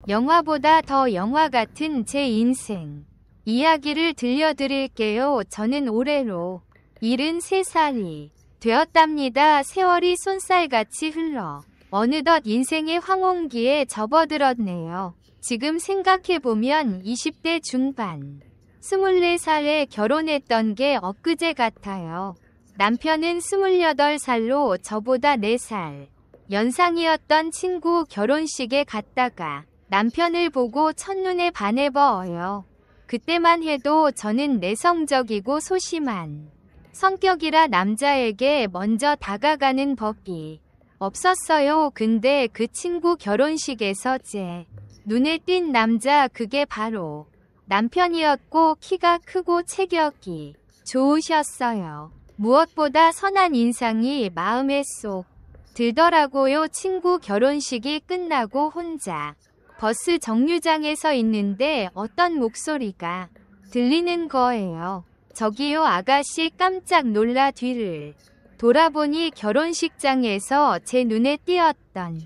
영화보다 더 영화 같은 제 인생 이야기를 들려드릴게요. 저는 올해로 73살이 되었답니다. 세월이 쏜살같이 흘러 어느덧 인생의 황혼기에 접어들었네요. 지금 생각해보면 20대 중반 24살에 결혼했던 게 엊그제 같아요. 남편은 28살로 저보다 4살 연상이었던 친구 결혼식에 갔다가 남편을 보고 첫눈에 반해버어요. 그때만 해도 저는 내성적이고 소심한 성격이라 남자에게 먼저 다가가는 법이 없었어요. 근데 그 친구 결혼식에서 제 눈에 띈 남자, 그게 바로 남편이었고 키가 크고 체격이 좋으셨어요. 무엇보다 선한 인상이 마음에 쏙 들더라고요. 친구 결혼식이 끝나고 혼자 버스 정류장에 서 있는데 어떤 목소리가 들리는 거예요. 저기요 아가씨. 깜짝 놀라 뒤를 돌아보니 결혼식장에서 제 눈에 띄었던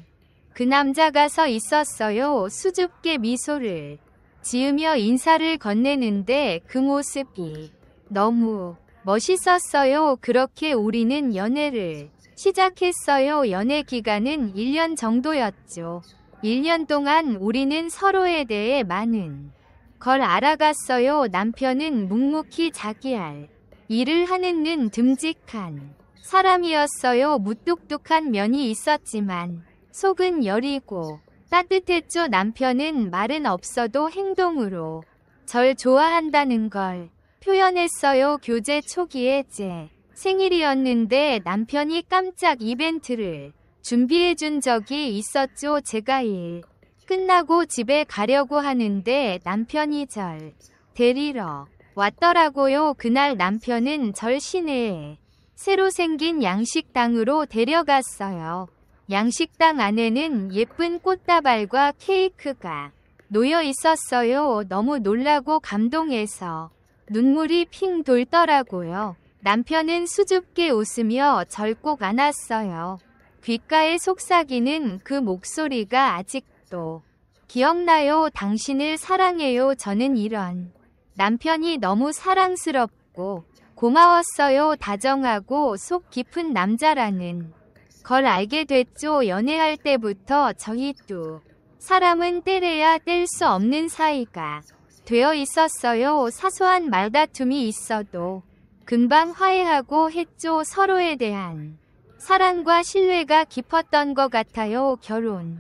그 남자가 서 있었어요. 수줍게 미소를 지으며 인사를 건네는데 그 모습이 너무 멋있었어요. 그렇게 우리는 연애를 시작했어요. 연애 기간은 1년 정도였죠. 1년 동안 우리는 서로에 대해 많은 걸 알아갔어요. 남편은 묵묵히 자기 할 일을 하는 듬직한 사람이었어요. 무뚝뚝한 면이 있었지만 속은 여리고 따뜻했죠. 남편은 말은 없어도 행동으로 절 좋아한다는 걸 표현했어요. 교제 초기에 제 생일이었는데 남편이 깜짝 이벤트를 준비해준 적이 있었죠. 제가 일 끝나고 집에 가려고 하는데 남편이 절 데리러 왔더라고요. 그날 남편은 절 시내에 새로 생긴 양식당으로 데려갔어요. 양식당 안에는 예쁜 꽃다발과 케이크가 놓여 있었어요. 너무 놀라고 감동해서 눈물이 핑 돌더라고요. 남편은 수줍게 웃으며 절 꼭 안았어요. 귓가에 속삭이는 그 목소리가 아직도 기억나요. 당신을 사랑해요. 저는 이런 남편이 너무 사랑스럽고 고마웠어요. 다정하고 속 깊은 남자라는 걸 알게 됐죠. 연애할 때부터 저희 두 사람은 떼래야 뗄 수 없는 사이가 되어 있었어요. 사소한 말다툼이 있어도 금방 화해하고 했죠. 서로에 대한 사랑과 신뢰가 깊었던 것 같아요. 결혼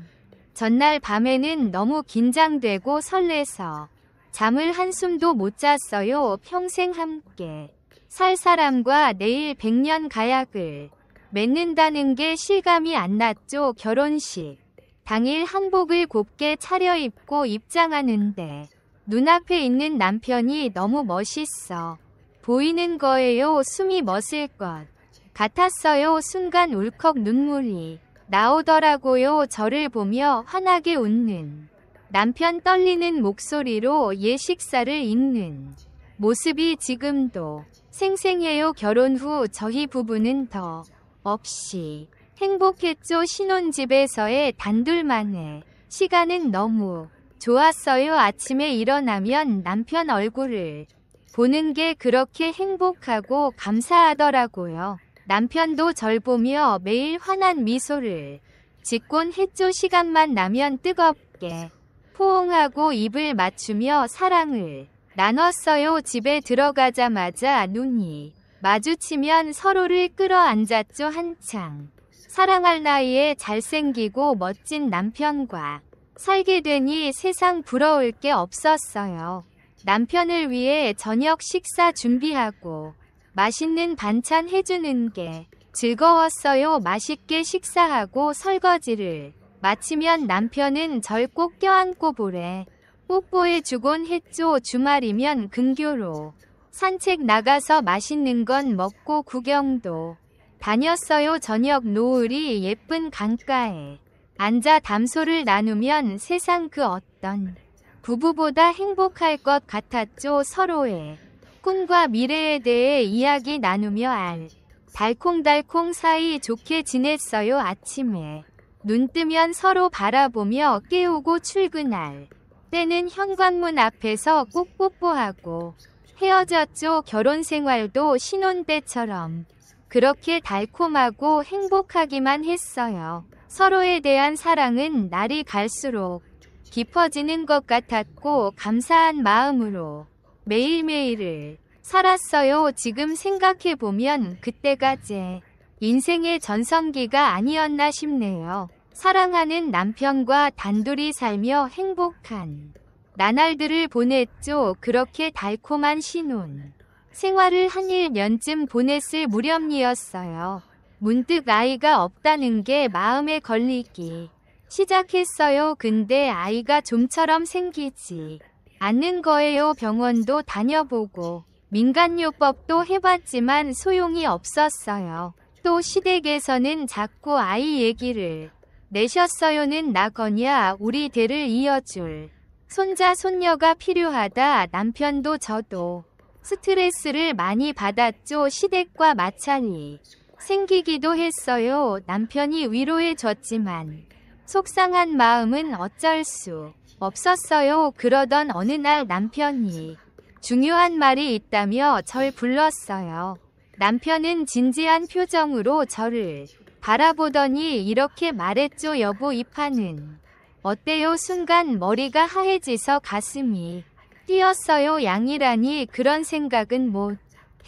전날 밤에는 너무 긴장되고 설레서 잠을 한숨도 못 잤어요. 평생 함께 살 사람과 내일 100년 가약을 맺는다는 게 실감이 안 났죠. 결혼식 당일 한복을 곱게 차려입고 입장하는데 눈앞에 있는 남편이 너무 멋있어 보이는 거예요. 숨이 멎을 것 같았어요. 순간 울컥 눈물이 나오더라고요. 저를 보며 환하게 웃는 남편, 떨리는 목소리로 식사를 읽는 모습이 지금도 생생해요. 결혼 후 저희 부부는 더 없이 행복했죠. 신혼집에서의 단둘만의 시간은 너무 좋았어요. 아침에 일어나면 남편 얼굴을 보는 게 그렇게 행복하고 감사하더라고요. 남편도 절 보며 매일 환한 미소를 짓곤 했죠. 시간만 나면 뜨겁게 포옹하고 입을 맞추며 사랑을 나눴어요. 집에 들어가자마자 눈이 마주치면 서로를 끌어안았죠. 한창 사랑할 나이에 잘생기고 멋진 남편과 살게 되니 세상 부러울 게 없었어요. 남편을 위해 저녁 식사 준비하고 맛있는 반찬 해주는 게 즐거웠어요. 맛있게 식사하고 설거지를 마치면 남편은 절 꼭 껴안고 볼에 뽀뽀해주곤 했죠. 주말이면 근교로 산책 나가서 맛있는 건 먹고 구경도 다녔어요. 저녁 노을이 예쁜 강가에 앉아 담소를 나누면 세상 그 어떤 부부보다 행복할 것 같았죠. 서로의 꿈과 미래에 대해 이야기 나누며 달콩달콩 사이 좋게 지냈어요. 아침에 눈 뜨면 서로 바라보며 깨우고 출근할 때는 현관문 앞에서 꼭 뽀뽀하고 헤어졌죠. 결혼 생활도 신혼 때처럼 그렇게 달콤하고 행복하기만 했어요. 서로에 대한 사랑은 날이 갈수록 깊어지는 것 같았고 감사한 마음으로 매일매일을 살았어요. 지금 생각해보면 그때가 제 인생의 전성기가 아니었나 싶네요. 사랑하는 남편과 단둘이 살며 행복한 나날들을 보냈죠. 그렇게 달콤한 신혼 생활을 한 1년쯤 보냈을 무렵이었어요. 문득 아이가 없다는 게 마음에 걸리기 시작했어요. 근데 아이가 좀처럼 생기지 않는 거예요. 병원도 다녀보고 민간요법도 해봤지만 소용이 없었어요. 또 시댁에서는 자꾸 아이 얘기를 내셨어요는 나거냐 우리 대를 이어줄 손자 손녀가 필요하다. 남편도 저도 스트레스를 많이 받았죠. 시댁과 마찰이 생기기도 했어요. 남편이 위로해줬지만 속상한 마음은 어쩔 수 없었어요. 그러던 어느 날 남편이 중요한 말이 있다며 절 불렀어요. 남편은 진지한 표정으로 저를 바라보더니 이렇게 말했죠. 여보, 이 판은 어때요? 순간 머리가 하얘지서 가슴이 뛰었어요. 양이라니 그런 생각은 못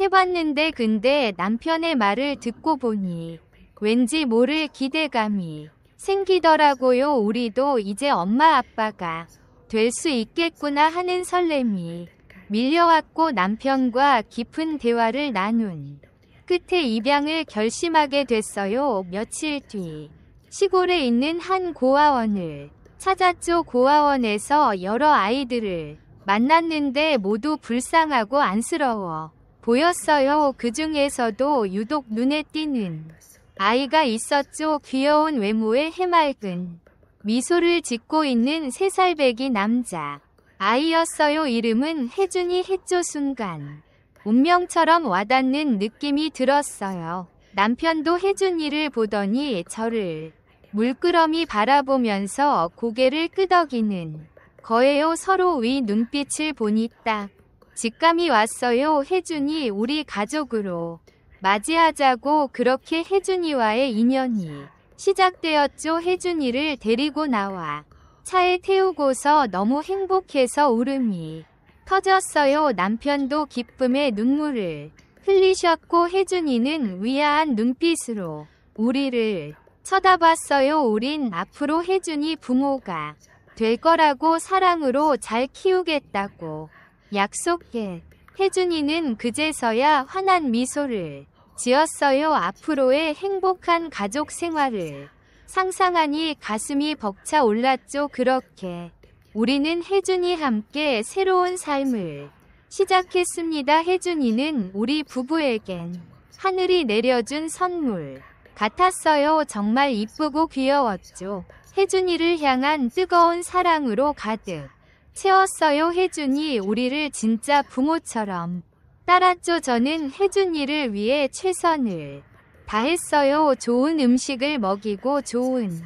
해봤는데 근데 남편의 말을 듣고 보니 왠지 모를 기대감이 생기더라고요. 우리도 이제 엄마 아빠가 될 수 있겠구나 하는 설렘이 밀려왔고 남편과 깊은 대화를 나눈 끝에 입양을 결심하게 됐어요. 며칠 뒤 시골에 있는 한 고아원을 찾았죠. 고아원에서 여러 아이들을 만났는데 모두 불쌍하고 안쓰러워 보였어요. 그 중에서도 유독 눈에 띄는 아이가 있었죠. 귀여운 외모에 해맑은 미소를 짓고 있는 3살배기 남자 아이였어요. 이름은 혜준이 했죠. 순간 운명처럼 와닿는 느낌이 들었어요. 남편도 혜준이를 보더니 저를 물끄러미 바라보면서 고개를 끄덕이는 거예요. 서로 위 눈빛을 보니 딱 직감이 왔어요. 혜준이 우리 가족으로 맞이하자고. 그렇게 혜준이와의 인연이 시작되었죠. 혜준이를 데리고 나와 차에 태우고서 너무 행복해서 울음이 터졌어요. 남편도 기쁨의 눈물을 흘리셨고 혜준이는 위아한 눈빛으로 우리를 쳐다봤어요. 우린 앞으로 혜준이 부모가 될 거라고 사랑으로 잘 키우겠다고 약속해. 혜준이는 그제서야 환한 미소를 지었어요. 앞으로의 행복한 가족 생활을 상상하니 가슴이 벅차 올랐죠. 그렇게 우리는 혜준이 함께 새로운 삶을 시작했습니다. 혜준이는 우리 부부에겐 하늘이 내려준 선물 같았어요. 정말 이쁘고 귀여웠죠. 혜준이를 향한 뜨거운 사랑으로 가득 채웠어요. 혜준이 우리를 진짜 부모처럼 따랐죠. 저는 혜준이를 위해 최선을 다했어요. 좋은 음식을 먹이고 좋은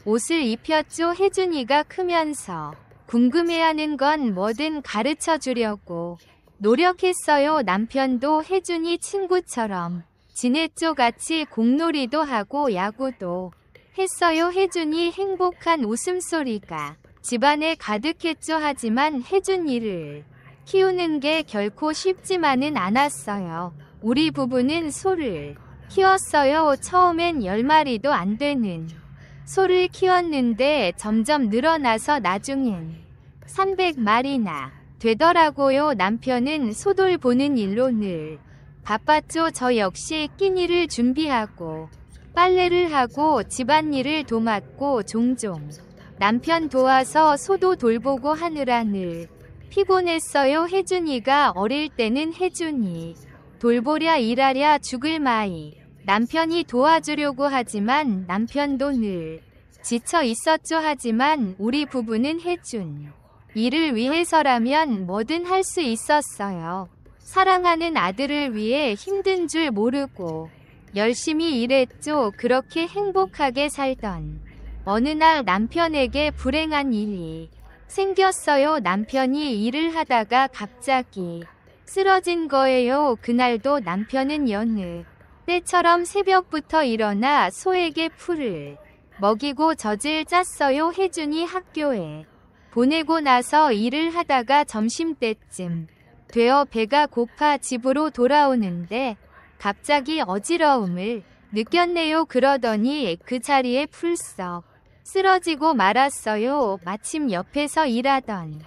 옷을 입혔죠. 혜준이가 크면서 궁금해하는 건 뭐든 가르쳐 주려고 노력했어요. 남편도 혜준이 친구처럼 지냈죠. 같이 공놀이도 하고 야구도 했어요. 혜준이 행복한 웃음소리가 집안에 가득했죠. 하지만 혜준이를 키우는 게 결코 쉽지만은 않았어요. 우리 부부는 소를 키웠어요. 처음엔 10마리도 안 되는 소를 키웠는데 점점 늘어나서 나중엔 300마리나 되더라고요. 남편은 소돌 보는 일로 늘 바빴죠. 저 역시 끼니를 준비하고 빨래를 하고 집안일을 도맡고 종종 남편 도와서 소도 돌보고 하느라 늘 피곤했어요. 혜준이가 어릴 때는 혜준이 돌보랴 일하랴 죽을 마이. 남편이 도와주려고 하지만 남편도 늘 지쳐 있었죠. 하지만 우리 부부는 혜준 일을 위해서라면 뭐든 할 수 있었어요. 사랑하는 아들을 위해 힘든 줄 모르고 열심히 일했죠. 그렇게 행복하게 살던 어느 날 남편에게 불행한 일이 생겼어요. 남편이 일을 하다가 갑자기 쓰러진 거예요. 그날도 남편은 여느 때처럼 새벽부터 일어나 소에게 풀을 먹이고 젖을 짰어요. 혜준이 학교에 보내고 나서 일을 하다가 점심때쯤 되어 배가 고파 집으로 돌아오는데 갑자기 어지러움을 느꼈네요. 그러더니 그 자리에 풀썩 쓰러지고 말았어요. 마침 옆에서 일하던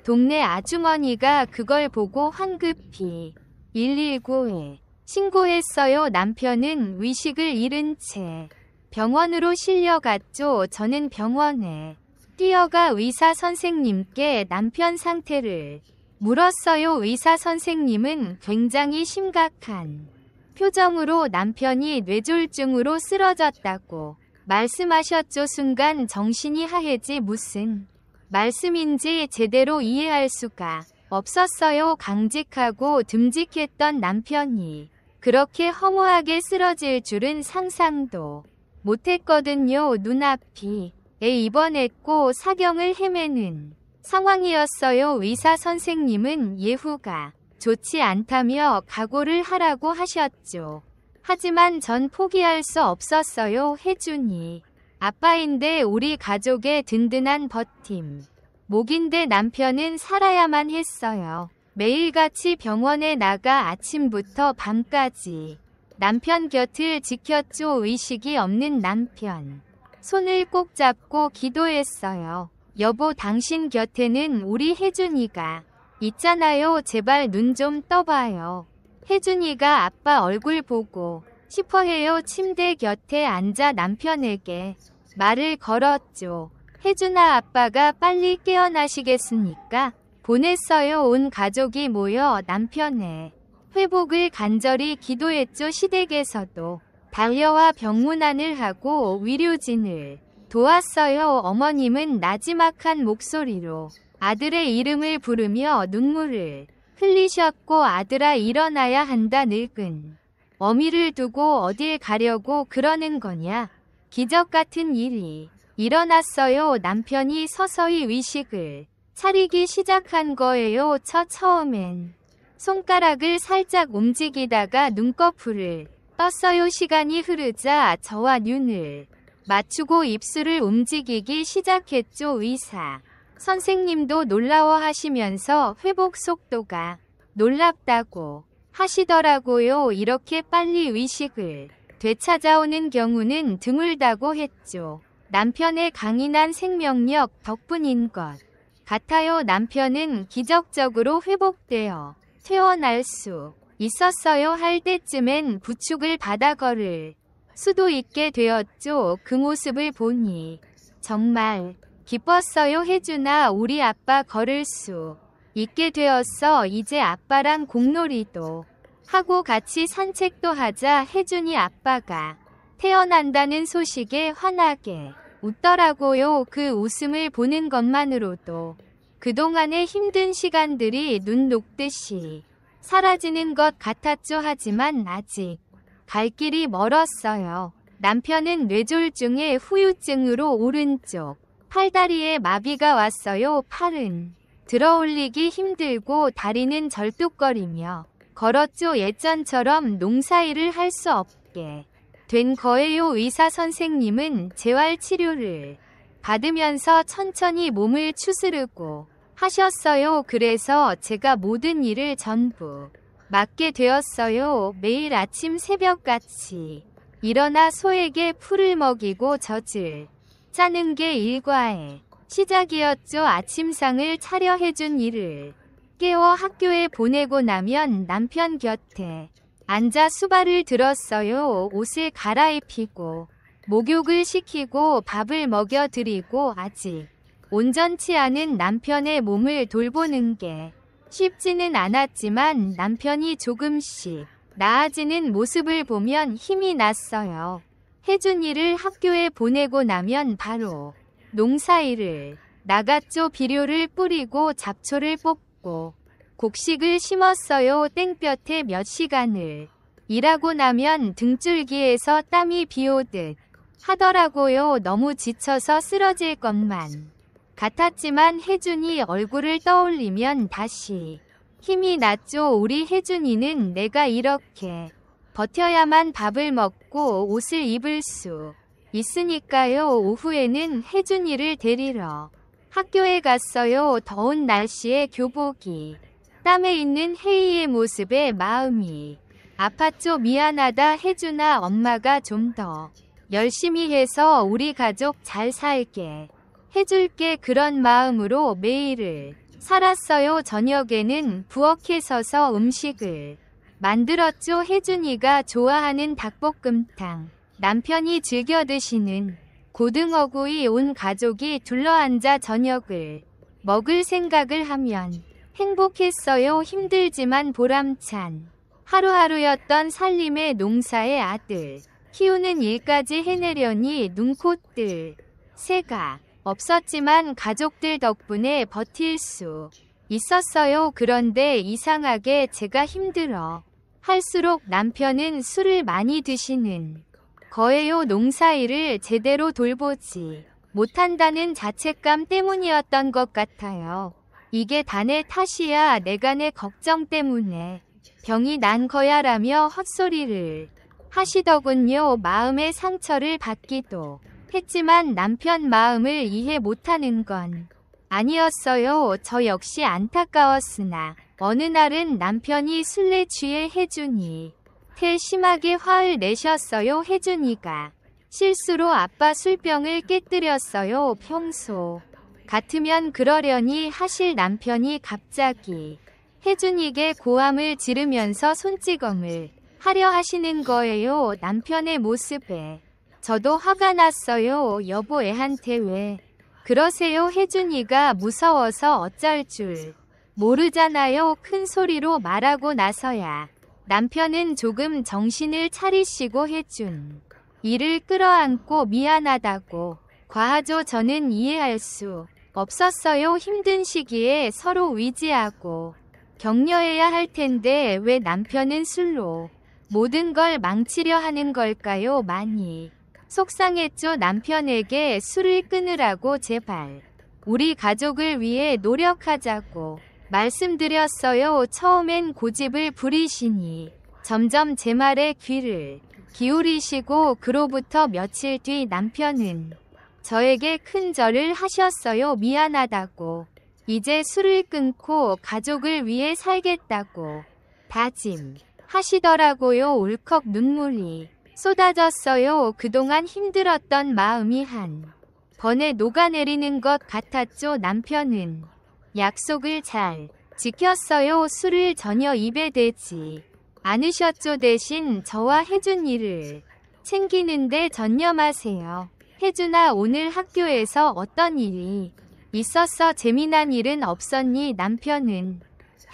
동네 아주머니가 그걸 보고 황급히 119에 신고했어요. 남편은 의식을 잃은 채 병원으로 실려갔죠. 저는 병원에 뛰어가 의사 선생님께 남편 상태를 물었어요. 의사 선생님은 굉장히 심각한 표정으로 남편이 뇌졸중으로 쓰러졌다고 말씀하셨죠. 순간 정신이 하얘지 무슨 말씀인지 제대로 이해할 수가 없었어요. 강직하고 듬직했던 남편이 그렇게 허무하게 쓰러질 줄은 상상도 못했거든요. 눈앞이 입원했고 사경을 헤매는 상황이었어요. 의사 선생님은 예후가 좋지 않다며 각오를 하라고 하셨죠. 하지만 전 포기할 수 없었어요. 혜준이 아빠인데 우리 가족의 든든한 버팀 목인데 남편은 살아야만 했어요. 매일같이 병원에 나가 아침부터 밤까지 남편 곁을 지켰죠. 의식이 없는 남편 손을 꼭 잡고 기도했어요. 여보, 당신 곁에는 우리 혜준이가 있잖아요. 제발 눈 좀 떠봐요. 혜준이가 아빠 얼굴 보고 싶어해요. 침대 곁에 앉아 남편에게 말을 걸었죠. 혜준아, 아빠가 빨리 깨어나시겠습니까? 보냈어요. 온 가족이 모여 남편의 회복을 간절히 기도했죠. 시댁에서도 달려와 병문안을 하고 위료진을 도왔어요. 어머님은 나지막한 목소리로 아들의 이름을 부르며 눈물을 흘리셨고 아들아 일어나야 한다. 늙은 어미를 두고 어딜 가려고 그러는 거냐. 기적 같은 일이 일어났어요. 남편이 서서히 의식을 차리기 시작한 거예요. 처음엔 손가락을 살짝 움직이다가 눈꺼풀을 떴어요. 시간이 흐르자 저와 눈을 맞추고 입술을 움직이기 시작했죠. 의사 선생님도 놀라워하시면서 회복 속도가 놀랍다고 하시더라고요. 이렇게 빨리 의식을 되찾아오는 경우는 드물다고 했죠. 남편의 강인한 생명력 덕분인 것 같아요. 남편은 기적적으로 회복되어 퇴원할 수 있었어요. 할 때쯤엔 부축을 받아 걸을 수도 있게 되었죠. 그 모습을 보니 정말 기뻤어요. 혜준아, 우리 아빠 걸을 수 있게 되었어. 이제 아빠랑 공놀이도 하고 같이 산책도 하자. 혜준이 아빠가 태어난다는 소식에 환하게 웃더라고요. 그 웃음을 보는 것만으로도 그동안의 힘든 시간들이 눈 녹듯이 사라지는 것 같았죠. 하지만 아직 갈 길이 멀었어요. 남편은 뇌졸중의 후유증으로 오른쪽 팔다리에 마비가 왔어요. 팔은 들어올리기 힘들고 다리는 절뚝거리며 걸었죠. 예전처럼 농사일을 할 수 없게 된 거예요. 의사 선생님은 재활치료를 받으면서 천천히 몸을 추스르고 하셨어요. 그래서 제가 모든 일을 전부 맡게 되었어요. 매일 아침 새벽같이 일어나 소에게 풀을 먹이고 젖을 짜는 게 일과의 시작이었죠. 아침상을 차려해준 일을 깨워 학교에 보내고 나면 남편 곁에 앉아 수발을 들었어요. 옷을 갈아입히고 목욕을 시키고 밥을 먹여드리고 아직 온전치 않은 남편의 몸을 돌보는 게 쉽지는 않았지만 남편이 조금씩 나아지는 모습을 보면 힘이 났어요. 혜준이를 학교에 보내고 나면 바로 농사일을 나갔죠. 비료를 뿌리고 잡초를 뽑고 곡식을 심었어요. 땡볕에 몇 시간을 일하고 나면 등줄기에서 땀이 비오듯 하더라고요. 너무 지쳐서 쓰러질 것만 같았지만 혜준이 얼굴을 떠올리면 다시 힘이 났죠. 우리 혜준이는 내가 이렇게 버텨야만 밥을 먹고 옷을 입을 수 있으니까요. 오후에는 혜준이를 데리러 학교에 갔어요. 더운 날씨에 교복이 땀에 있는 혜이의 모습에 마음이 아팠죠. 미안하다 혜준아. 엄마가 좀 더 열심히 해서 우리 가족 잘 살게 해줄게. 그런 마음으로 매일을 살았어요. 저녁에는 부엌에 서서 음식을 만들었죠. 혜준이가 좋아하는 닭볶음탕, 남편이 즐겨 드시는 고등어구이, 온 가족이 둘러앉아 저녁을 먹을 생각을 하면 행복했어요. 힘들지만 보람찬 하루하루였던 살림의 농사의 아들 키우는 일까지 해내려니 눈코뜰 새가 없었지만 가족들 덕분에 버틸 수 있었어요. 그런데 이상하게 제가 힘들어 할수록 남편은 술을 많이 드시는 거예요. 농사일을 제대로 돌보지 못한다는 자책감 때문이었던 것 같아요. 이게 다 내 탓이야. 내가 내 걱정 때문에 병이 난 거야 라며 헛소리를 하시더군요. 마음의 상처를 받기도 했지만 남편 마음을 이해 못하는 건 아니었어요. 저 역시 안타까웠으나 어느 날은 남편이 술에 취해 혜준이 태 심하게 화를 내셨어요. 혜준이가 실수로 아빠 술병을 깨뜨렸어요. 평소 같으면 그러려니 하실 남편이 갑자기 혜준이에게 고함을 지르면서 손찌검을 하려 하시는 거예요. 남편의 모습에 저도 화가 났어요. 여보 애한테 왜 그러세요? 혜준이가 무서워서 어쩔 줄 모르잖아요. 큰 소리로 말하고 나서야 남편은 조금 정신을 차리시고 혜준 이를 끌어안고 미안하다고 과하죠. 저는 이해할 수 없었어요. 힘든 시기에 서로 위지하고 격려해야 할 텐데 왜 남편은 술로 모든 걸 망치려 하는 걸까요? 많이 속상했죠. 남편에게 술을 끊으라고 제발 우리 가족을 위해 노력하자고 말씀드렸어요. 처음엔 고집을 부리시니 점점 제 말에 귀를 기울이시고 그로부터 며칠 뒤 남편은 저에게 큰 절을 하셨어요. 미안하다고 이제 술을 끊고 가족을 위해 살겠다고 다짐하시더라고요. 울컥 눈물이 쏟아졌어요. 그동안 힘들었던 마음이 한 번에 녹아내리는 것 같았죠. 남편은 약속을 잘 지켰어요. 술을 전혀 입에 대지 않으셨죠. 대신 저와 혜준이를 챙기는데 전념하세요. 혜준아, 오늘 학교에서 어떤 일이 있었어? 재미난 일은 없었니? 남편은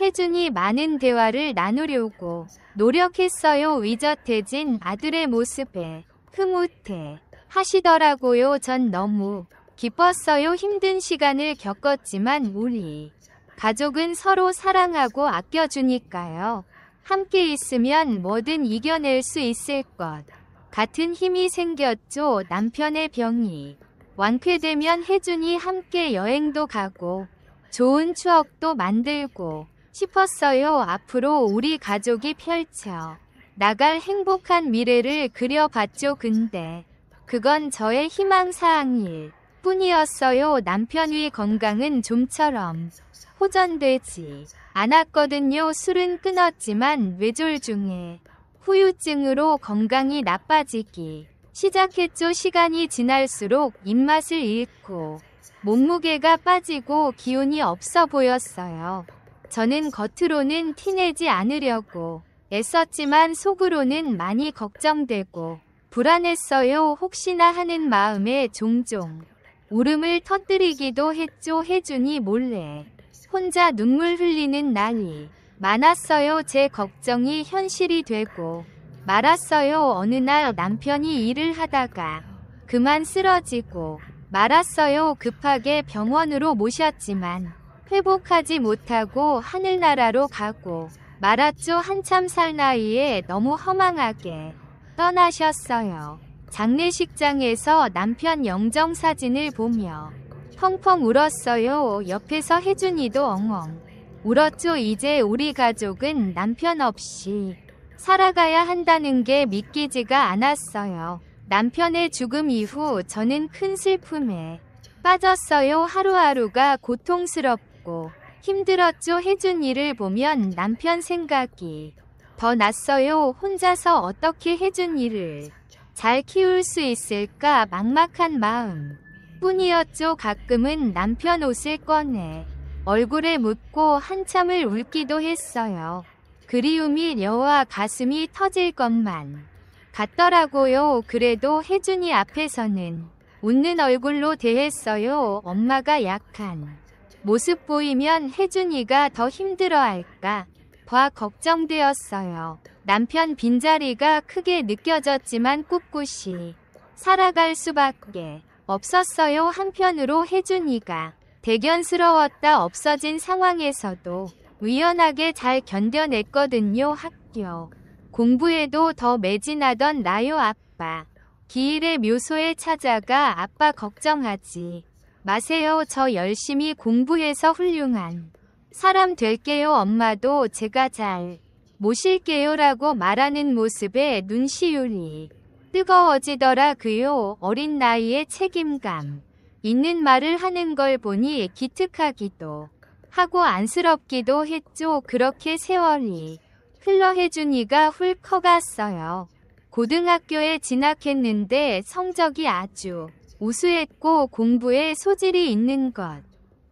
혜준이 많은 대화를 나누려고 노력했어요. 의젓해진 아들의 모습에 흐뭇해 하시더라고요. 전 너무 기뻤어요. 힘든 시간을 겪었지만 우리 가족은 서로 사랑하고 아껴주니까요. 함께 있으면 뭐든 이겨낼 수 있을 것 같은 힘이 생겼죠. 남편의 병이 완쾌되면 혜준이 함께 여행도 가고 좋은 추억도 만들고 싶었어요. 앞으로 우리 가족이 펼쳐 나갈 행복한 미래를 그려봤죠. 근데 그건 저의 희망사항일 뿐이었어요. 남편의 건강은 좀처럼 호전되지 않았거든요. 술은 끊었지만 뇌졸 중에 후유증으로 건강이 나빠지기 시작했죠. 시간이 지날수록 입맛을 잃고 몸무게가 빠지고 기운이 없어 보였어요. 저는 겉으로는 티내지 않으려고 애썼지만 속으로는 많이 걱정되고 불안했어요. 혹시나 하는 마음에 종종 울음을 터뜨리기도 했죠. 혜준이 몰래 혼자 눈물 흘리는 날이 많았어요. 제 걱정이 현실이 되고 말았어요. 어느 날 남편이 일을 하다가 그만 쓰러지고 말았어요. 급하게 병원으로 모셨지만 회복하지 못하고 하늘나라로 가고 말았죠. 한참 살 나이에 너무 허망하게 떠나셨어요. 장례식장에서 남편 영정 사진을 보며 펑펑 울었어요. 옆에서 혜준이도 엉엉 울었죠. 이제 우리 가족은 남편 없이 살아가야 한다는 게 믿기지가 않았어요. 남편의 죽음 이후 저는 큰 슬픔에 빠졌어요. 하루하루가 고통스럽고 힘들었죠. 혜준이를 보면 남편 생각이 더 났어요. 혼자서 어떻게 혜준이를 잘 키울 수 있을까 막막한 마음 뿐이었죠. 가끔은 남편 옷을 꺼내 얼굴에 묻고 한참을 울기도 했어요. 그리움이 려와 가슴이 터질 것만 같더라고요. 그래도 혜준이 앞에서는 웃는 얼굴로 대했어요. 엄마가 약한 모습 보이면 혜준이가 더 힘들어할까 봐 걱정되었어요. 남편 빈자리가 크게 느껴졌지만 꿋꿋이 살아갈 수밖에 없었어요. 한편으로 혜준이가 대견스러웠다 없어진 상황에서도 유연하게 잘 견뎌냈거든요. 학교 공부에도 더 매진하던 나요. 아빠 기일의 묘소에 찾아가 아빠 걱정하지 마세요. 저 열심히 공부해서 훌륭한 사람 될게요. 엄마도 제가 잘 모실게요 라고 말하는 모습에 눈시울이 뜨거워지더라고요. 어린 나이에 책임감 있는 말을 하는 걸 보니 기특하기도 하고 안쓰럽기도 했죠. 그렇게 세월이 흘러 혜준이가 훌 커갔어요. 고등학교에 진학했는데 성적이 아주 우수했고 공부에 소질이 있는 것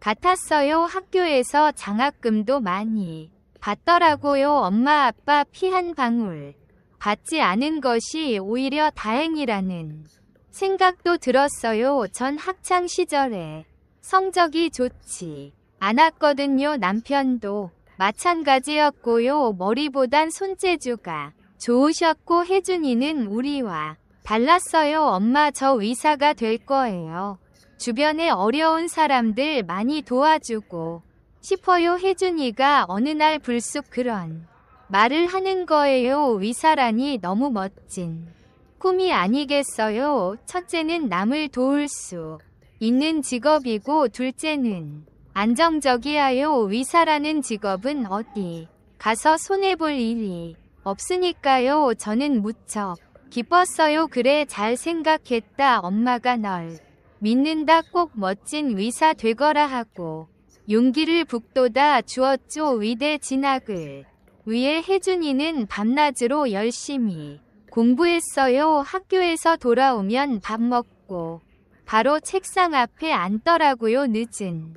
같았어요. 학교에서 장학금도 많이 받더라고요. 엄마 아빠 피 한 방울 받지 않은 것이 오히려 다행이라는 생각도 들었어요. 전 학창 시절에 성적이 좋지 않았거든요. 남편도 마찬가지였고요. 머리보단 손재주가 좋으셨고 혜준이는 우리와 달랐어요. 엄마 저 의사가 될 거예요. 주변에 어려운 사람들 많이 도와주고 싶어요. 혜준이가 어느 날 불쑥 그런 말을 하는 거예요. 의사라니 너무 멋진 꿈이 아니겠어요. 첫째는 남을 도울 수 있는 직업이고 둘째는 안정적이야요. 의사라는 직업은 어디 가서 손해볼 일이 없으니까요. 저는 무척 기뻤어요. 그래 잘 생각했다. 엄마가 널 믿는다. 꼭 멋진 의사 되거라 하고 용기를 북돋아 주었죠. 의대 진학을 위해 혜준이는 밤낮으로 열심히 공부했어요. 학교에서 돌아오면 밥 먹고 바로 책상 앞에 앉더라고요. 늦은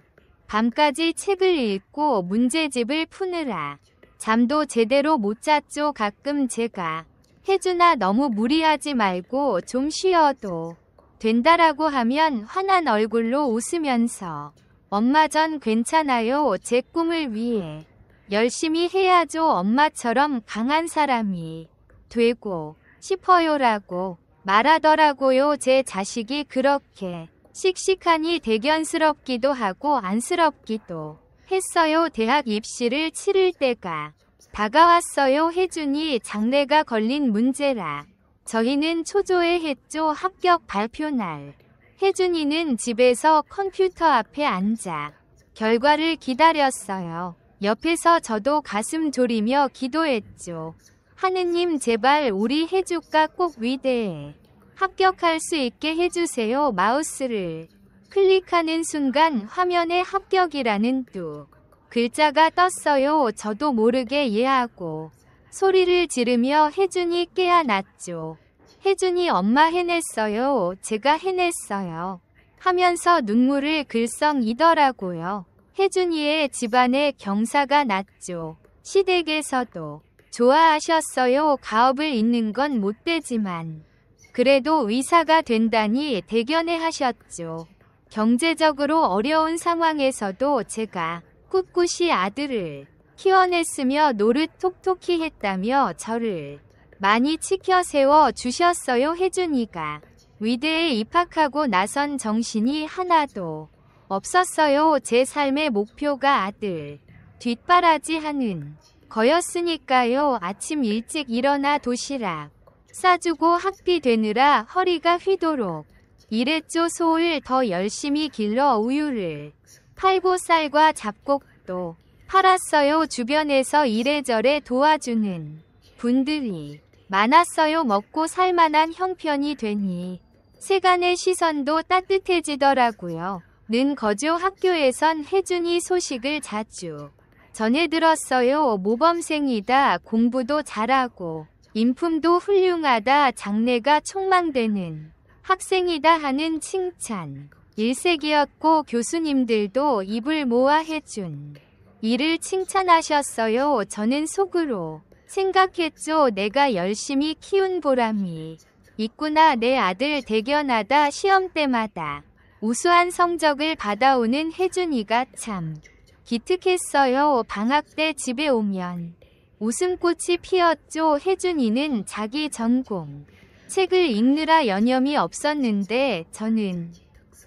밤까지 책을 읽고 문제집을 푸느라 잠도 제대로 못 잤죠. 가끔 제가 혜준아 너무 무리하지 말고 좀 쉬어도 된다라고 하면 환한 얼굴로 웃으면서 엄마 전 괜찮아요. 제 꿈을 위해 열심히 해야죠. 엄마처럼 강한 사람이 되고 싶어요라고 말하더라고요. 제 자식이 그렇게 씩씩하니 대견스럽기도 하고 안쓰럽기도 했어요. 대학 입시를 치를 때가 다가왔어요. 혜준이 장래가 걸린 문제라 저희는 초조해 했죠. 합격 발표 날 혜준이는 집에서 컴퓨터 앞에 앉아 결과를 기다렸어요. 옆에서 저도 가슴 졸이며 기도했죠. 하느님 제발 우리 혜주가 꼭 위대에 합격할 수 있게 해주세요. 마우스를 클릭하는 순간 화면에 합격이라는 두 글자가 떴어요. 저도 모르게 예하고 소리를 지르며 혜준이 깨어났죠. 혜준이 엄마 해냈어요. 제가 해냈어요. 하면서 눈물을 글썽이더라고요. 혜준이의 집안에 경사가 났죠. 시댁에서도 좋아하셨어요. 가업을 잇는 건 못 되지만 그래도 의사가 된다니 대견해 하셨죠. 경제적으로 어려운 상황에서도 제가 꿋꿋이 아들을 키워냈으며 노릇 톡톡히 했다며 저를 많이 치켜 세워 주셨어요. 혜준이가 위대에 입학하고 나선 정신이 하나도 없었어요. 제 삶의 목표가 아들 뒷바라지 하는 거였으니까요. 아침 일찍 일어나 도시락 싸주고 학비 되느라 허리가 휘도록 이랬죠. 소를 더 열심히 길러 우유를 팔고 쌀과 잡곡도 팔았어요. 주변에서 이래저래 도와주는 분들이 많았어요. 먹고 살만한 형편이 되니 세간의 시선도 따뜻해지더라고요. 는 거주 학교에선 혜준이 소식을 자주 전해 들었어요. 모범생이다. 공부도 잘하고 인품도 훌륭하다. 장래가 촉망되는 학생이다 하는 칭찬 일색이었고 교수님들도 입을 모아 해준 이를 칭찬하셨어요. 저는 속으로 생각했죠. 내가 열심히 키운 보람이 있구나. 내 아들 대견하다. 시험 때마다 우수한 성적을 받아오는 혜준이가 참 기특했어요. 방학 때 집에 오면 웃음꽃이 피었죠. 혜준이는 자기 전공 책을 읽느라 여념이 없었는데 저는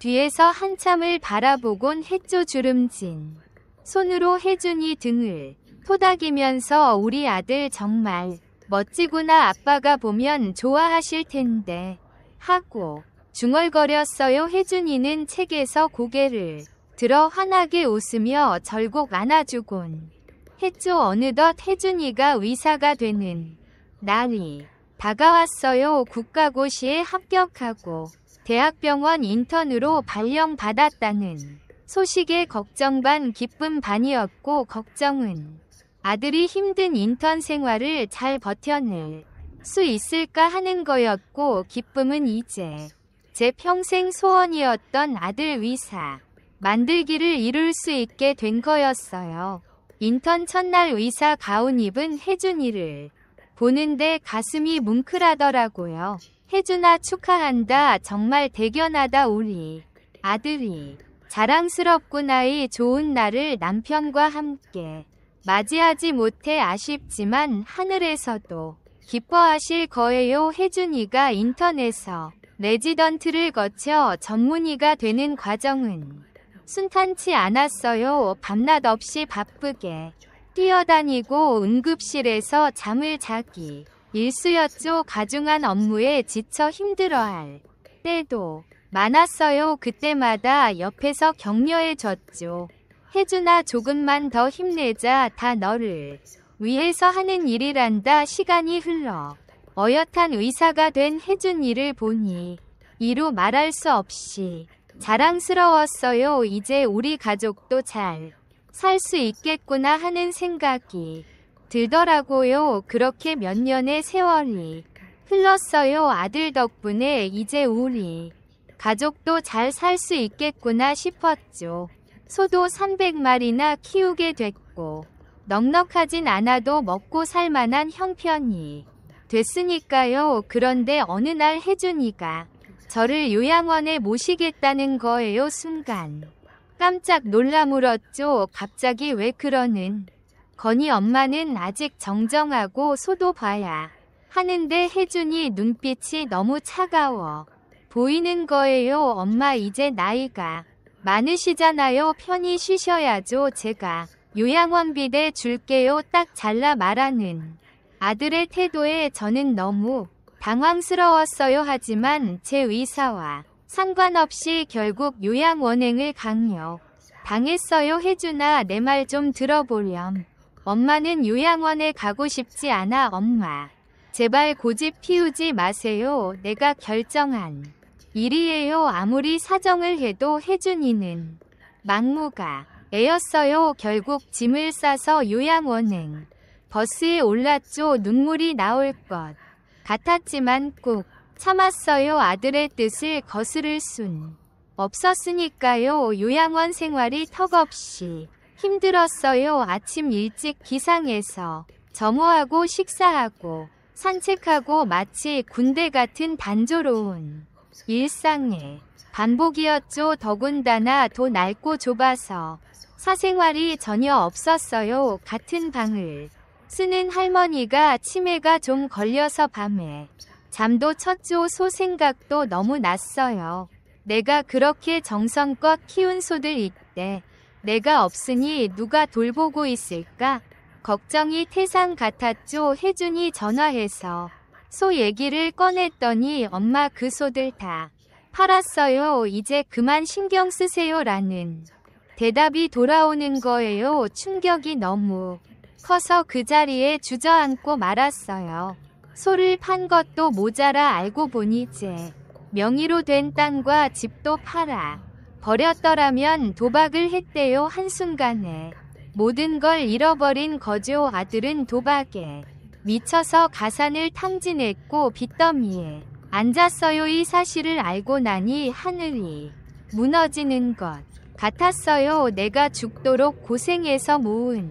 뒤에서 한참을 바라보곤 했죠. 주름진 손으로 혜준이 등을 토닥이면서 우리 아들 정말 멋지구나. 아빠가 보면 좋아하실 텐데 하고 중얼거렸어요. 혜준이는 책에서 고개를 들어 환하게 웃으며 절곡 안아주곤 했죠. 어느덧 혜준이가 의사가 되는 날이 다가왔어요. 국가고시에 합격하고 대학병원 인턴으로 발령받았다는 소식에 걱정 반 기쁨 반이었고, 걱정은 아들이 힘든 인턴 생활을 잘 버텨낼 수 있을까 하는 거였고, 기쁨은 이제 제 평생 소원이었던 아들 의사 만들기를 이룰 수 있게 된 거였어요. 인턴 첫날 의사 가운 입은 혜준이를 보는데 가슴이 뭉클하더라고요. 혜준아 축하한다. 정말 대견하다. 우리 아들이 자랑스럽구나. 이 좋은 날을 남편과 함께 맞이하지 못해 아쉽지만 하늘에서도 기뻐하실 거예요. 혜준이가 인턴에서 레지던트를 거쳐 전문의가 되는 과정은 순탄치 않았어요. 밤낮 없이 바쁘게 뛰어다니고 응급실에서 잠을 자기 일쑤였죠. 가중한 업무에 지쳐 힘들어할 때도 많았어요. 그때마다 옆에서 격려해줬죠. 혜준아 조금만 더 힘내자. 다 너를 위해서 하는 일이란다. 시간이 흘러 어엿한 의사가 된 혜준이를 보니 이루 말할 수 없이 자랑스러웠어요. 이제 우리 가족도 잘 살 수 있겠구나 하는 생각이 들더라고요. 그렇게 몇 년의 세월이 흘렀어요. 아들 덕분에 이제 우리 가족도 잘 살 수 있겠구나 싶었죠. 소도 300마리나 키우게 됐고 넉넉하진 않아도 먹고 살 만한 형편이 됐으니까요. 그런데 어느 날 혜준이가 저를 요양원에 모시겠다는 거예요. 순간 깜짝 놀라 물었죠. 갑자기 왜 그러는 거니? 엄마는 아직 정정하고 소도 봐야 하는데 혜준이 눈빛이 너무 차가워 보이는 거예요. 엄마 이제 나이가 많으시잖아요. 편히 쉬셔야죠. 제가 요양원 비대 줄게요. 딱 잘라 말하는 아들의 태도에 저는 너무 당황스러웠어요. 하지만 제 의사와 상관없이 결국 요양원행을 강요 당했어요. 혜준아 내 말 좀 들어보렴. 엄마는 요양원에 가고 싶지 않아. 엄마 제발 고집 피우지 마세요. 내가 결정한 일이에요. 아무리 사정을 해도 혜준이는 막무가 애였어요. 결국 짐을 싸서 요양원행 버스에 올랐죠. 눈물이 나올 것 같았지만 꾹 참았어요. 아들의 뜻을 거스를 순 없었으니까요. 요양원 생활이 턱없이 힘들었어요. 아침 일찍 기상해서 점호하고 식사하고 산책하고 마치 군대 같은 단조로운 일상의 반복이었죠. 더군다나 도 넓고 좁아서 사생활이 전혀 없었어요. 같은 방을 쓰는 할머니가 치매가 좀 걸려서 밤에 잠도 쳤죠. 소 생각도 너무 났어요. 내가 그렇게 정성껏 키운 소들 있대. 내가 없으니 누가 돌보고 있을까? 걱정이 태산 같았죠. 혜준이 전화해서 소 얘기를 꺼냈더니 엄마 그 소들 다 팔았어요. 이제 그만 신경 쓰세요 라는 대답이 돌아오는 거예요. 충격이 너무 커서 그 자리에 주저앉고 말았어요. 소를 판 것도 모자라 알고 보니 제 명의로 된 땅과 집도 팔아 버렸더라면 도박을 했대요. 한순간에 모든 걸 잃어버린 거죠. 아들은 도박에 미쳐서 가산을 탕진했고 빚더미에 앉았어요. 이 사실을 알고 나니 하늘이 무너지는 것 같았어요. 내가 죽도록 고생해서 모은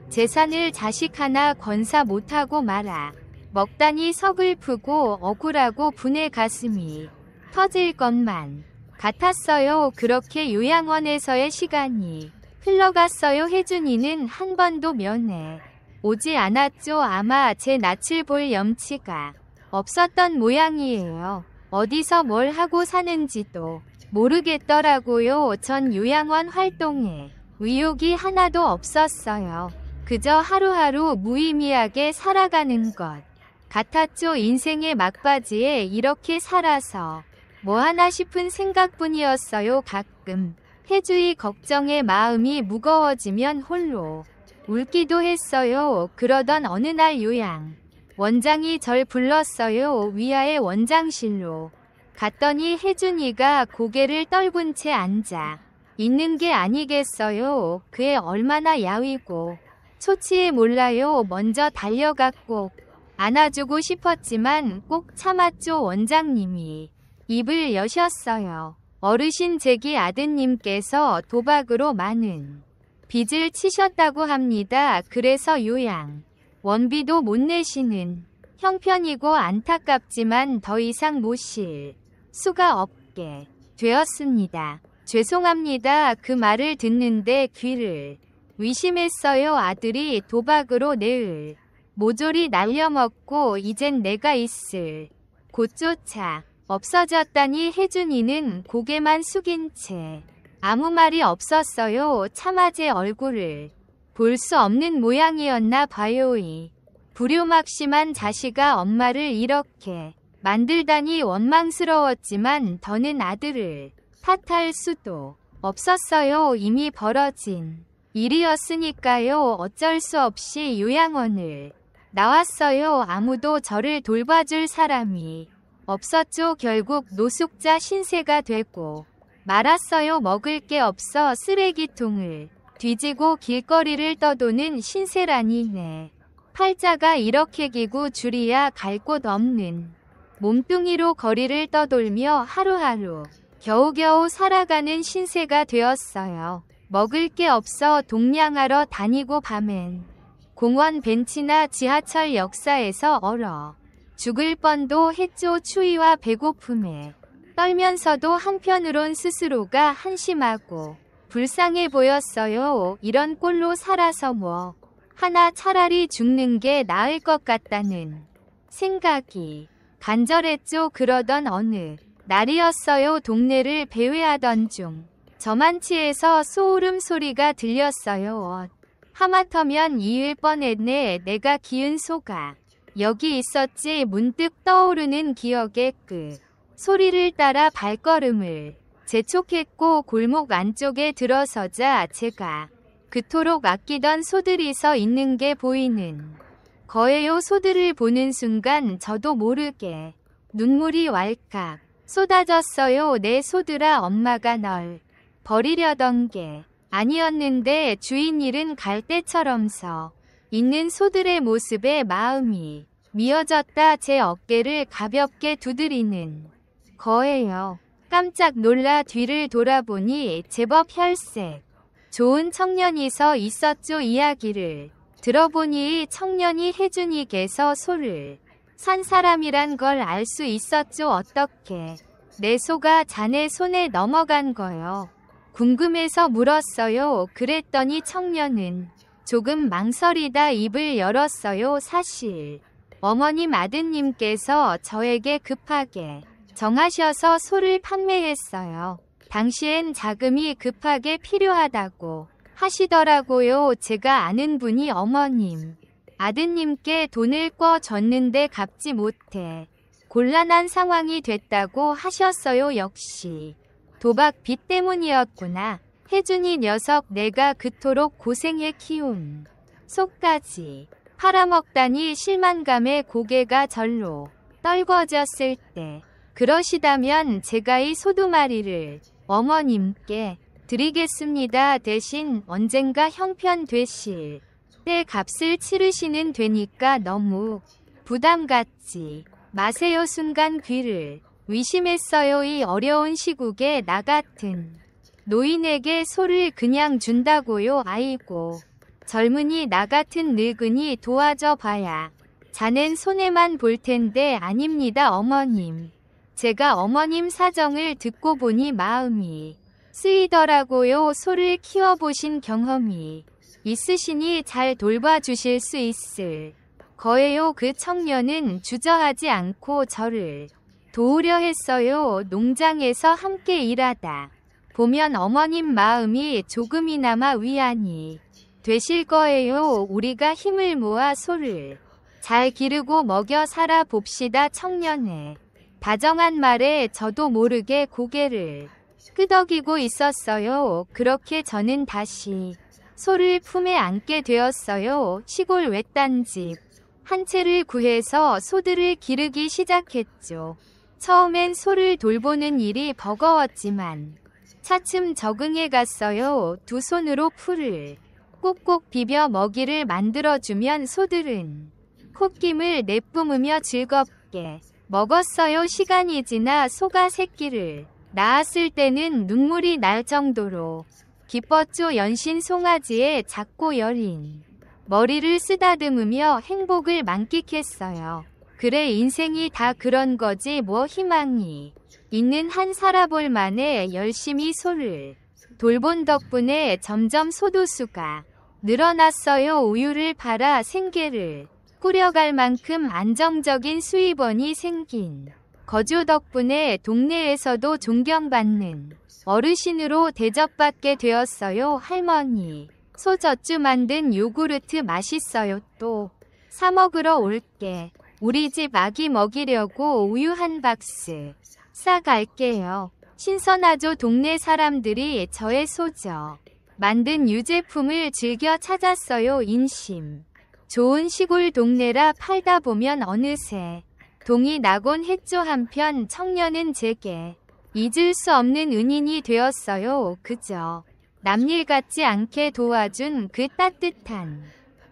재산을 자식 하나 건사 못하고 말아 먹다니 서글프고 억울하고 분해 가슴이 터질 것만 같았어요. 그렇게 요양원에서의 시간이 흘러갔어요. 혜준이는 한 번도 면회 오지 않았죠. 아마 제 낯을 볼 염치가 없었던 모양이에요. 어디서 뭘 하고 사는지도 모르겠더라고요. 전 요양원 활동에 의욕이 하나도 없었어요. 그저 하루하루 무의미하게 살아가는 것 같았죠. 인생의 막바지에 이렇게 살아서 뭐 하나 싶은 생각뿐이었어요. 가끔 혜주의 걱정에 마음이 무거워지면 홀로 울기도 했어요. 그러던 어느 날 요양 원장이 절 불렀어요. 위아의 원장실로 갔더니 혜준이가 고개를 떨군 채 앉아 있는 게 아니겠어요. 그애 얼마나 야위고 초치에 몰라요. 먼저 달려가 꼭 안아주고 싶었지만 꼭 참았죠. 원장님이 입을 여셨어요. 어르신 잭이 아드님께서 도박으로 많은 빚을 치셨다고 합니다. 그래서 요양 원비도 못 내시는 형편이고 안타깝지만 더 이상 모실 수가 없게 되었습니다. 죄송합니다. 그 말을 듣는데 귀를 의심했어요. 아들이 도박으로 내을 모조리 날려먹고 이젠 내가 있을 곳조차 없어졌다니. 혜준이는 고개만 숙인 채 아무 말이 없었어요. 차마 제 얼굴을 볼 수 없는 모양이었나 봐요. 이 불효막심한 자식아 엄마를 이렇게 만들다니 원망스러웠지만 더는 아들을 탓할 수도 없었어요. 이미 벌어진 일이었으니까요. 어쩔 수 없이 요양원을 나왔어요. 아무도 저를 돌봐줄 사람이 없었죠. 결국 노숙자 신세가 되고 말았어요. 먹을 게 없어 쓰레기통을 뒤지고 길거리를 떠도는 신세라니네. 팔자가 이렇게 기고 줄이야 갈 곳 없는 몸뚱이로 거리를 떠돌며 하루하루 겨우겨우 살아가는 신세가 되었어요. 먹을 게 없어 동냥하러 다니고 밤엔 공원 벤치나 지하철 역사에서 얼어 죽을 뻔도 했죠. 추위와 배고픔에 떨면서도 한편으론 스스로가 한심하고 불쌍해 보였어요. 이런 꼴로 살아서 뭐 하나 차라리 죽는 게 나을 것 같다는 생각이 간절했죠. 그러던 어느 날이었어요. 동네를 배회하던 중 저만치에서 소울음 소리가 들렸어요. 하마터면 이을 뻔했네. 내가 기은 소가 여기 있었지. 문득 떠오르는 기억의 그 소리를 따라 발걸음을 재촉했고 골목 안쪽에 들어서자 제가 그토록 아끼던 소들이 서 있는 게 보이는 거예요. 소들을 보는 순간 저도 모르게 눈물이 왈칵 쏟아졌어요. 내 소들아, 엄마가 널 버리려던 게 아니었는데. 주인 잃은 갈대처럼 서 있는 소들의 모습에 마음이 미어졌다. 제 어깨를 가볍게 두드리는 거예요. 깜짝 놀라 뒤를 돌아보니 제법 혈색 좋은 청년이 서 있었죠. 이야기를 들어보니 이 청년이 혜준이께서 소를 산 사람이란 걸 알 수 있었죠. 어떻게 내 소가 자네 손에 넘어간 거요? 궁금해서 물었어요. 그랬더니 청년은 조금 망설이다 입을 열었어요. 사실 어머님 아드님께서 저에게 급하게 정하셔서 소를 판매했어요. 당시엔 자금이 급하게 필요하다고 하시더라고요. 제가 아는 분이 어머님 아드님께 돈을 꿔줬는데 갚지 못해 곤란한 상황이 됐다고 하셨어요. 역시 도박 빚 때문이었구나. 혜준이 녀석 내가 그토록 고생해 키운 속까지 팔아먹다니 실망감에 고개가 절로 떨궈졌을 때 그러시다면 제가 이 소두마리를 어머님께 드리겠습니다. 대신 언젠가 형편 되실 때 값을 치르시는 되니까 너무 부담 갖지 마세요. 순간 귀를 의심했어요. 이 어려운 시국에 나 같은 노인에게 소를 그냥 준다고요? 아이고, 젊은이 나 같은 늙은이 도와줘 봐야 자넨 손해만 볼 텐데. 아닙니다 어머님. 제가 어머님 사정을 듣고 보니 마음이 쓰이더라고요. 소를 키워보신 경험이 있으시니 잘 돌봐주실 수 있을 거예요. 그 청년은 주저하지 않고 저를 도우려 했어요. 농장에서 함께 일하다 보면 어머님 마음이 조금이나마 위안이 되실 거예요. 우리가 힘을 모아 소를 잘 기르고 먹여 살아 봅시다. 청년의 다정한 말에 저도 모르게 고개를 끄덕이고 있었어요. 그렇게 저는 다시 소를 품에 안게 되었어요. 시골 외딴 집 한 채를 구해서 소들을 기르기 시작했죠. 처음엔 소를 돌보는 일이 버거웠지만 차츰 적응해 갔어요. 두 손으로 풀을 꾹꾹 비벼 먹이를 만들어주면 소들은 콧김을 내뿜으며 즐겁게 먹었어요. 시간이 지나 소가 새끼를 낳았을 때는 눈물이 날 정도로 기뻤죠. 연신 송아지의 작고 여린 머리를 쓰다듬으며 행복을 만끽했어요. 그래, 인생이 다 그런 거지 뭐. 희망이 있는 한 살아볼 만에 열심히 소를 돌본 덕분에 점점 소두수가 늘어났어요. 우유를 팔아 생계를 꾸려갈 만큼 안정적인 수입원이 생긴 거주 덕분에 동네에서도 존경받는 어르신으로 대접받게 되었어요. 할머니, 소 젖주 만든 요구르트 맛있어요. 또 사 먹으러 올게. 우리 집 아기 먹이려고 우유 한 박스 싸갈게요. 신선하죠. 동네 사람들이 저의 소저 만든 유제품을 즐겨 찾았어요. 인심 좋은 시골 동네라 팔다 보면 어느새 동이 나곤 했죠. 한편 청년은 제게 잊을 수 없는 은인이 되었어요. 그저 남일 같지 않게 도와준 그 따뜻한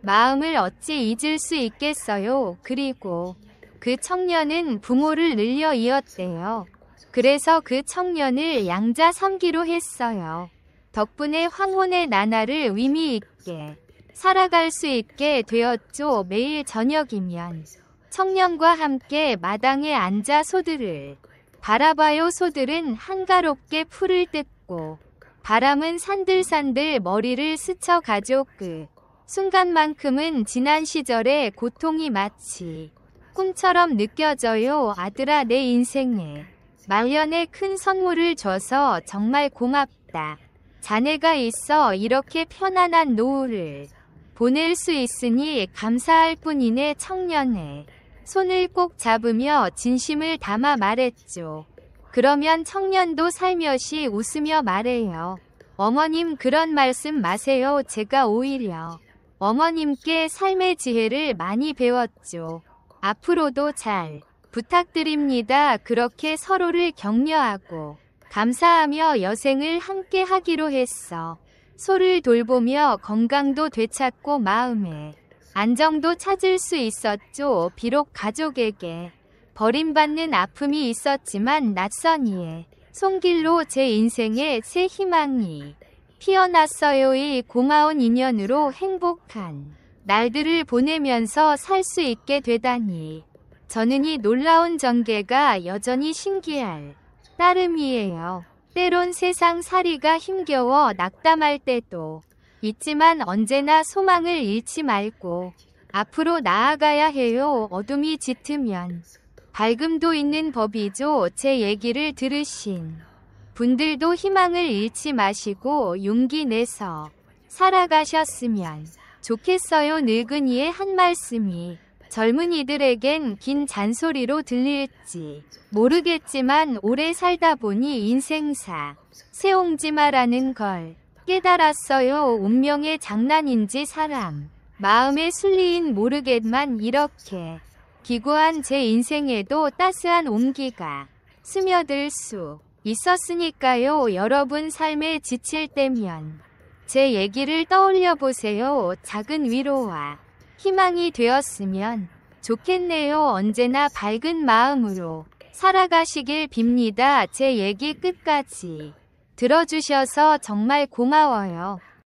마음을 어찌 잊을 수 있겠어요. 그리고 그 청년은 부모를 늘려 이었대요. 그래서 그 청년을 양자 삼기로 했어요. 덕분에 황혼의 나날을 의미 있게 살아갈 수 있게 되었죠. 매일 저녁이면 청년과 함께 마당에 앉아 소들을 바라봐요. 소들은 한가롭게 풀을 뜯고 바람은 산들산들 머리를 스쳐가죠. 그 순간만큼은 지난 시절의 고통이 마치 꿈처럼 느껴져요. 아들아, 내 인생에 말년에 큰 선물을 줘서 정말 고맙다. 자네가 있어 이렇게 편안한 노후를 보낼 수 있으니 감사할 뿐이네. 청년의 손을 꼭 잡으며 진심을 담아 말했죠. 그러면 청년도 살며시 웃으며 말해요. 어머님, 그런 말씀 마세요. 제가 오히려 어머님께 삶의 지혜를 많이 배웠죠. 앞으로도 잘 부탁드립니다. 그렇게 서로를 격려하고 감사하며 여생을 함께 하기로 했어. 소를 돌보며 건강도 되찾고 마음의 안정도 찾을 수 있었죠. 비록 가족에게 버림받는 아픔이 있었지만 낯선 이의 손길로 제 인생에 새 희망이 피어났어요. 이 고마운 인연으로 행복한 날들을 보내면서 살 수 있게 되다니 저는 이 놀라운 전개가 여전히 신기할 따름이에요. 때론 세상 살이가 힘겨워 낙담할 때도 있지만 언제나 소망을 잃지 말고 앞으로 나아가야 해요. 어둠이 짙으면 밝음도 있는 법이죠. 제 얘기를 들으신 분들도 희망을 잃지 마시고 용기 내서 살아가셨으면 좋겠어요. 늙은이의 한 말씀이 젊은이들에겐 긴 잔소리로 들릴지 모르겠지만 오래 살다 보니 인생사 새옹지마라는 걸 깨달았어요. 운명의 장난인지 사람 마음의 순리인 모르겠만 이렇게 기구한 제 인생에도 따스한 온기가 스며들 수 있었으니까요. 여러분 삶에 지칠 때면 제 얘기를 떠올려 보세요. 작은 위로와 희망이 되었으면 좋겠네요. 언제나 밝은 마음으로 살아가시길 빕니다. 제 얘기 끝까지 들어주셔서 정말 고마워요.